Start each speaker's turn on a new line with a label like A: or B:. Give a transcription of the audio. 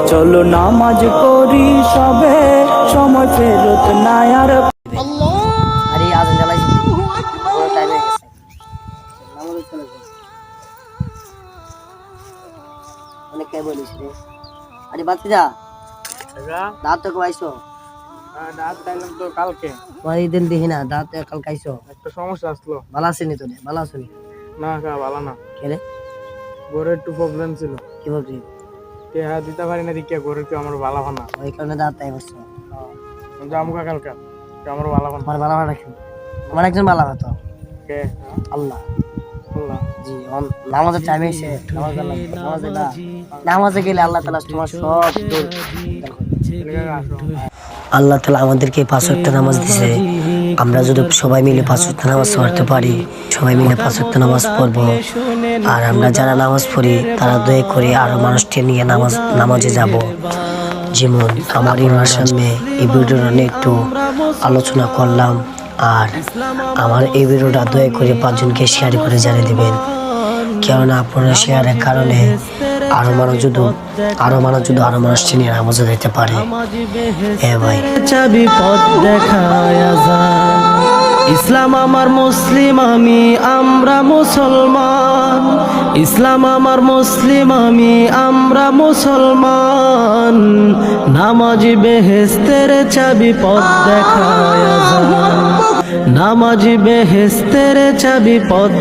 A: চলো নামাজ পড়ি সবে, সময় ফেরত নাই আর।
B: আরে আজান জ্বালাইছি, পুরো টাইম হয়ে গেছে। অনেক কে বলিস রে। আরে বাতিজা, দাঁত তো খাইছো?
C: দাঁত খাইলাম তো কালকে।
B: ওই দিন দেখি না দাঁত কাল খাইছো।
C: একটা সমস্যা আসলো।
B: ভালো আসেনি তো রে? ভালো আসেনি
C: না খা ভালো না।
B: কে রে?
C: গরুর একটু প্রবলেম ছিল।
B: কি বলছি?
C: হ্যাঁ দিতে পারি না দিকে গরুর কি আমার ভালো হয় না।
B: ওই কারণে দাঁত তাই বসছো।
C: জামুকা কালকা আমার ভালো হয় না।
B: আমার ভালো রাখি, আমার একজন ভালো হতো।
C: কে?
B: আল্লাহ।
C: আল্লাহ।
B: জি, নামাজের টাইম এসে নামাজে গেলে আল্লাহ তাআলা তোমার সব দূর। আল্লাহ তাআলা আমাদেরকে 5 ওয়াক্ত নামাজ দিয়েছে। আমরা যদি সবাই মিলে 5 ওয়াক্ত নামাজ পড়তে পারি, সবাই মিলে 5 ওয়াক্ত নামাজ পড়বো। আর আমরা যারা নামাজ পড়ি তারা দয়া করে আরো মানুষকে নিয়ে নামাজে যাব। যেমন আমার ইমার সামনে এই ভিডিওটা নিয়ে একটু আলোচনা করলাম। আর আমার এই ভিডিওটা দয়া করে 5 জনকে শেয়ার করে জানিয়ে দিবেন, কেননা আপনার শেয়ারের কারণে আরো মানুষ নিয়ে নামাজে যেতে পারে। হ্যাঁ ভাই,
A: চাবি পথ দেখায় আজান। ইসলাম আমার মুসলিম আমি, আমরা মুসলমান। ইসলাম আমার মুসলিম আমি, আমরা মুসলমান। নামাজি বেহেশতের চাবি পথ দেখায় আজান। নামাজি বেহেশতের চাবি পথ